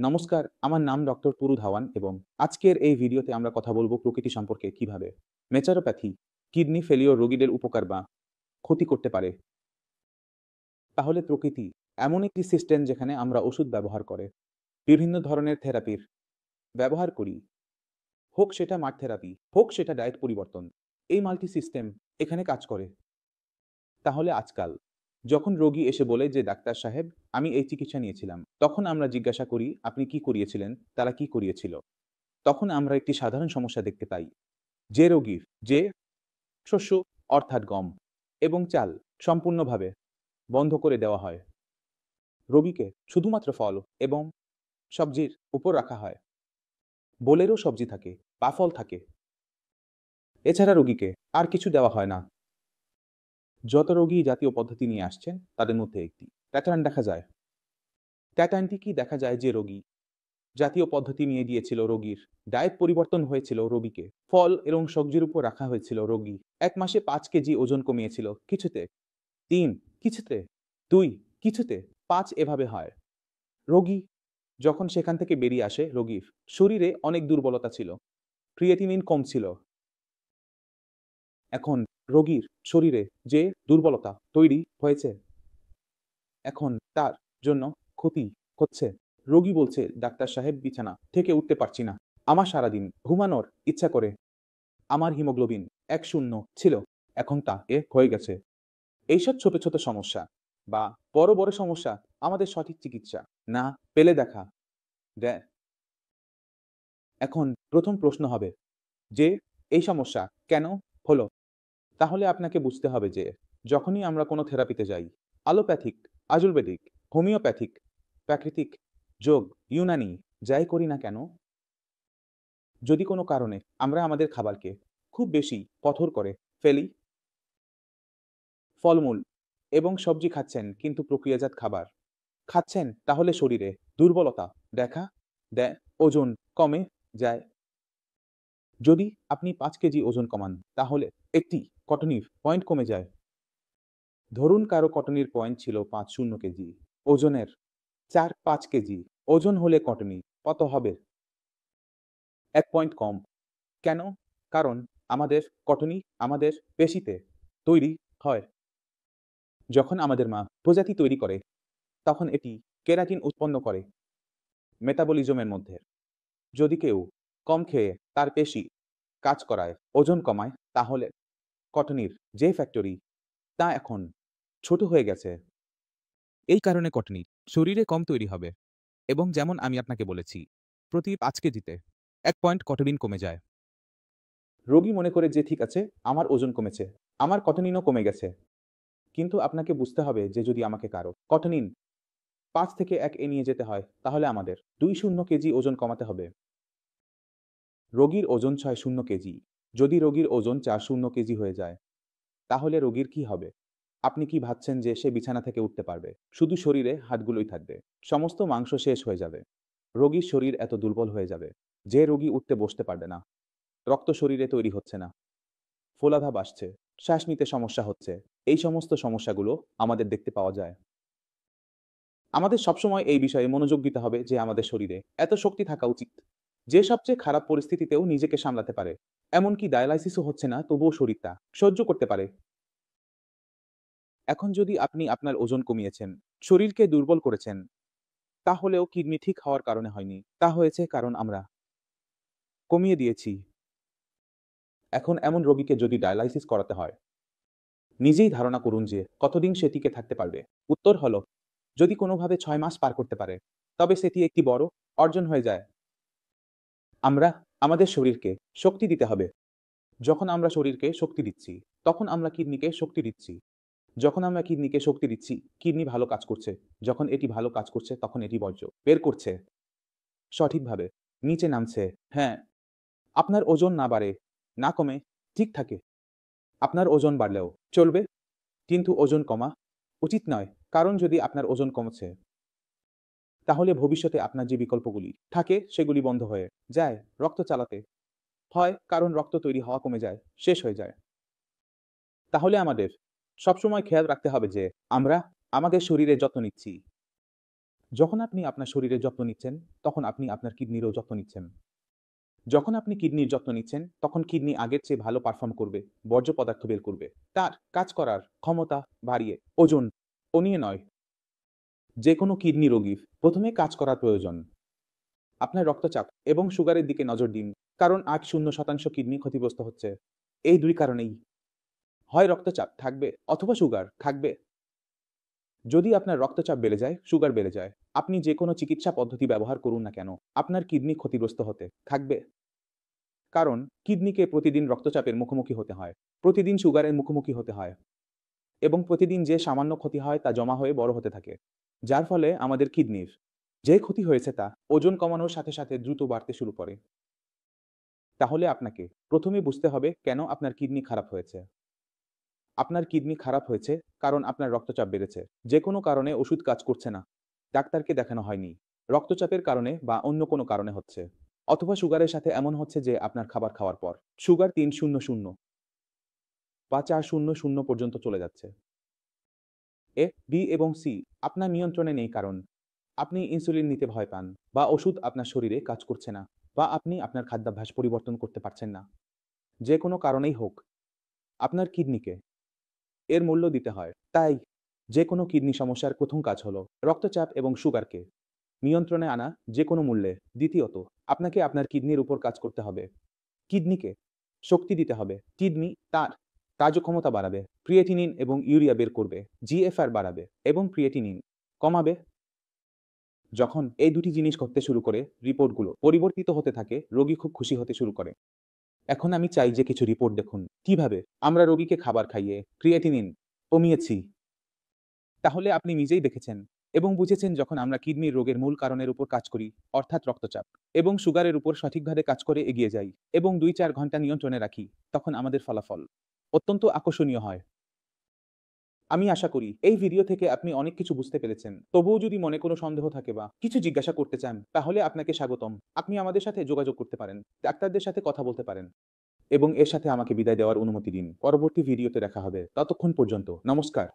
নমস্কার, আমার নাম ডক্টর পুরু ধাওয়ান এবং আজকের এই ভিডিওতে আমরা কথা বলবো প্রকৃতি সম্পর্কে কিভাবে ন্যাচারোপ্যাথি কিডনি ফেলিওর রোগীদের উপকার বা ক্ষতি করতে পারে। তাহলে প্রকৃতি এমন একটি সিস্টেম যেখানে আমরা ওষুধ ব্যবহার করে বিভিন্ন ধরনের থেরাপির ব্যবহার করি, হোক সেটা মাঠ থেরাপি, হোক সেটা ডায়েট পরিবর্তন। এই মাল্টি সিস্টেম এখানে কাজ করে। তাহলে আজকাল যখন রোগী এসে বলে যে ডাক্তার সাহেব আমি এই চিকিৎসা নিয়েছিলাম, তখন আমরা জিজ্ঞাসা করি আপনি কি করিয়েছিলেন, তারা কি করিয়েছিল। তখন আমরা একটি সাধারণ সমস্যা দেখতে পাই যে রোগীর যে শস্য অর্থাৎ গম এবং চাল সম্পূর্ণভাবে বন্ধ করে দেওয়া হয়, রোগীকে শুধুমাত্র ফল এবং সবজির উপর রাখা হয়। বোলেরও সবজি থাকে বা ফল থাকে, এছাড়া রোগীকে আর কিছু দেওয়া হয় না। যত রোগী জাতীয় পদ্ধতি নিয়ে আসছেন তাদের মধ্যে একটি প্যাটার্ন দেখা যায়। প্যাটার্নটি কি দেখা যায় যে রোগী জাতীয় পদ্ধতি নিয়ে দিয়েছিল, রোগীর ডায়েট পরিবর্তন হয়েছিল, রোগীকে ফল এবং সবজির উপর রাখা হয়েছিল, রোগী ১ মাসে ৫ কেজি ওজন কমিয়েছিল, কিছুতে ৩, কিছুতে ২, কিছুতে ৫ এভাবে হয়। রোগী যখন সেখান থেকে বেরিয়ে আসে, রোগীর শরীরে অনেক দুর্বলতা ছিল, ক্রিয়েটিনিন কম ছিল। এখন রোগীর শরীরে যে দুর্বলতা তৈরি হয়েছে, এখন তার জন্য ক্ষতি হচ্ছে। রোগী বলছে ডাক্তার সাহেব বিছানা থেকে উঠতে পারছি না, আমার সারাদিন ঘুমানোর ইচ্ছা করে, আমার হিমোগ্লোবিন ১-০ ছিল, এখন তা হয়ে গেছে। এইসব ছোট ছোট সমস্যা বা বড় বড় সমস্যা আমাদের সঠিক চিকিৎসা না পেলে দেখা দেয়। এখন প্রথম প্রশ্ন হবে যে এই সমস্যা কেন হলো। তাহলে আপনাকে বুঝতে হবে যে যখনই আমরা কোনো থেরাপিতে যাই, অ্যালোপ্যাথিক, আয়ুর্বেদিক, হোমিওপ্যাথিক, প্রাকৃতিক, যোগ, ইউনানি, যাই করি না কেন, যদি কোনো কারণে আমরা আমাদের খাবারকে খুব বেশি কঠোর করে ফেলি, ফলমূল এবং সবজি খাচ্ছেন কিন্তু প্রক্রিয়াজাত খাবার খাচ্ছেন, তাহলে শরীরে দুর্বলতা দেখা দেয়, ওজন কমে যায়। যদি আপনি ৫ কেজি ওজন কমান, তাহলে একটি কটনির পয়েন্ট কমে যায়। ধরুন কারো কটনির পয়েন্ট ছিল ৫-০ কেজি, ওজনের ৪-৫ কেজি ওজন হলে কটনি কত হবে? ১ পয়েন্ট কম। কেন? কারণ আমাদের কটনি আমাদের পেশিতে তৈরি হয়। যখন আমাদের মা প্রজাতি তৈরি করে, তখন এটি কেরাটিন উৎপন্ন করে মেটাবলিজমের মধ্যে। যদি কেউ কম খেয়ে তার পেশি কাজ করায়, ওজন কমায়, তাহলে কটনির যে ফ্যাক্টরি তা এখন ছোট হয়ে গেছে। এই কারণে কটনি শরীরে কম তৈরি হবে এবং যেমন আমি আপনাকে বলেছি, প্রতি ৫ কেজিতে ১ পয়েন্ট কটনিন কমে যায়। রোগী মনে করে যে ঠিক আছে, আমার ওজন কমেছে, আমার কটনিনও কমে গেছে। কিন্তু আপনাকে বুঝতে হবে যে যদি আমাকে কারো কটনিন ৫ থেকে ১ এ নিয়ে যেতে হয়, তাহলে আমাদের ২-০ কেজি ওজন কমাতে হবে। রোগীর ওজন ৬-০ কেজি। যদি রোগীর ওজন ৪-০ কেজি হয়ে যায়, তাহলে রোগীর কি হবে? আপনি কি ভাবছেন যে সে বিছানা থেকে উঠতে পারবে? শুধু শরীরে হাড়গুলোই থাকবে। সমস্ত মাংস শেষ হয়ে যাবে। রোগীর শরীর এত দুর্বল হয়ে যাবে যে রোগী উঠতে বসতে পারবে না। রক্ত শরীরে তৈরি হচ্ছে না। ফোলাভাব আসছে, শ্বাস নিতে সমস্যা হচ্ছে। এই সমস্ত সমস্যাগুলো আমাদের দেখতে পাওয়া যায়। আমাদের সবসময় এই বিষয়ে মনোযোগ দিতে হবে যে আমাদের শরীরে এত শক্তি থাকা উচিত যে সবচেয়ে খারাপ পরিস্থিতিতেও নিজেকে সামলাতে পারে। এমনকি ডায়ালাইসিসও হচ্ছে না, তবুও শরীরটা সহ্য করতে পারে। এখন যদি আপনি আপনার ওজন কমিয়েছেন, শরীরকে দুর্বল করেছেন, তাহলেও কিডনি ঠিক হওয়ার কারণে হয়নি। তা হয়েছে কারণ আমরা কমিয়ে দিয়েছি। এখন এমন রোগীকে যদি ডায়ালাইসিস করাতে হয়, নিজেই ধারণা করুন যে কতদিন সে টিকে থাকতে পারবে। উত্তর হলো, যদি কোনোভাবে ৬ মাস পার করতে পারে, তবে সেটি একটি বড় অর্জন হয়ে যায়। আমরা আমাদের শরীরকে শক্তি দিতে হবে। যখন আমরা শরীরকে শক্তি দিচ্ছি, তখন আমরা কিডনিকে শক্তি দিচ্ছি। যখন আমরা কিডনিকে শক্তি দিচ্ছি, কিডনি ভালো কাজ করছে। যখন এটি ভালো কাজ করছে, তখন এটি বর্জ্য বের করছে সঠিকভাবে, নিচে নামছে। হ্যাঁ, আপনার ওজন না বাড়ে, না কমে, ঠিক থাকে। আপনার ওজন বাড়লেও চলবে, কিন্তু ওজন কমা উচিত নয়। কারণ যদি আপনার ওজন কমছে, তাহলে ভবিষ্যতে আপনার যে বিকল্পগুলি থাকে সেগুলি বন্ধ হয়ে যায়। রক্ত চালাতে হয়, কারণ রক্ত তৈরি হওয়া কমে যায়, শেষ হয়ে যায়। তাহলে আমাদের সবসময় খেয়াল রাখতে হবে যে আমরা আমাদের শরীরের যত্ন নিচ্ছি। যখন আপনি আপনার শরীরের যত্ন নিচ্ছেন, তখন আপনি আপনার কিডনিরও যত্ন নিচ্ছেন। যখন আপনি কিডনির যত্ন নিচ্ছেন, তখন কিডনি আগের চেয়ে ভালো পারফর্ম করবে, বর্জ্য পদার্থ বের করবে। তার কাজ করার ক্ষমতা বাড়িয়ে ওজন ও নিয়ে নয়। যেকোনো কিডনি রোগীর ১ম এ কাজ করার প্রয়োজন। আপনার রক্তচাপ এবং সুগারের দিকে নজর দিন। কারণ ৮-০% কিডনি ক্ষতিগ্রস্ত হচ্ছে। এই ২ কারণেই। হয় রক্তচাপ থাকবে অথবা সুগার থাকবে। যদি আপনার রক্তচাপ বেড়ে যায়, সুগার বেড়ে যায়, আপনি যেকোনো চিকিৎসা পদ্ধতি ব্যবহার করুন না কেন, আপনার কিডনি ক্ষতিগ্রস্ত হতে থাকবে। কারণ কিডনিকে প্রতিদিন রক্তচাপের মুখোমুখি হতে হয়, প্রতিদিন সুগারের মুখোমুখি হতে হয় এবং প্রতিদিন যে সামান্য ক্ষতি হয় তা জমা হয়ে বড় হতে থাকে। যার ফলে আমাদের কিডনির যে ক্ষতি হয়েছে তা ওজন কমানোর সাথে সাথে দ্রুত বাড়তে শুরু করে। তাহলে আপনাকে ১ম এ বুঝতে হবে কেন আপনার কিডনি খারাপ হয়েছে। আপনার কিডনি খারাপ হয়েছে কারণ আপনার রক্তচাপ বেড়েছে। যেকোনো কারণে ওষুধ কাজ করছে না। ডাক্তারকে দেখানো হয়নি। রক্তচাপের কারণে বা অন্য কোনো কারণে হচ্ছে। অথবা সুগারের সাথে এমন হচ্ছে যে আপনার খাবার খাওয়ার পর সুগার ৩০০ বা ৪০০ পর্যন্ত চলে যাচ্ছে। এ, বি এবং সি আপনার নিয়ন্ত্রণে নেই কারণ আপনি ইনসুলিন নিতে ভয় পান বা ওষুধ আপনার শরীরে কাজ করছে না বা আপনি আপনার খাদ্যাভ্যাস পরিবর্তন করতে পারছেন না। যে কোনো কারণেই হোক, আপনার কিডনিকে এর মূল্য দিতে হয়। তাই যে কোনো কিডনি সমস্যার ১ম কাজ হলো রক্তচাপ এবং সুগারকে নিয়ন্ত্রণে আনা যে কোনো মূল্যে। দ্বিতীয়ত, আপনাকে আপনার কিডনির উপর কাজ করতে হবে। কিডনিকে শক্তি দিতে হবে। কিডনি তার কার্যক্ষমতা বাড়াবে, ক্রিয়েটিনিন এবং ইউরিয়া বের করবে, জিএফআর বাড়াবে এবং ক্রিয়েটিনিন কমাবে। যখন এই দুটি জিনিস করতে শুরু করে, রিপোর্টগুলো পরিবর্তিত হতে থাকে, রোগী খুব খুশি হতে শুরু করে। এখন আমি চাই যে কিছু রিপোর্ট দেখুন। কিভাবে আমরা রোগীকে খাবার খাইয়ে ক্রিয়েটিনিন কমিয়েছি। তাহলে আপনি নিজেই দেখেছেন এবং বুঝেছেন যখন আমরা কিডনির রোগের মূল কারণের উপর কাজ করি, অর্থাৎ রক্তচাপ এবং সুগারের উপর সঠিকভাবে কাজ করে এগিয়ে যাই এবং ২-৪ ঘন্টা নিয়ন্ত্রণে রাখি, তখন আমাদের ফলাফল অত্যন্ত আকর্ষণীয় হয়। আমি আশা করি এই ভিডিও থেকে আপনি অনেক কিছু বুঝতে পেরেছেন। তবুও যদি মনে কোনো সন্দেহ থাকে বা কিছু জিজ্ঞাসা করতে চান, তাহলে আপনাকে স্বাগতম। আপনি আমাদের সাথে যোগাযোগ করতে পারেন, ডাক্তারদের সাথে কথা বলতে পারেন এবং এর সাথে আমাকে বিদায় দেওয়ার অনুমতি দিন। পরবর্তী ভিডিওতে দেখা হবে। ততক্ষণ পর্যন্ত নমস্কার।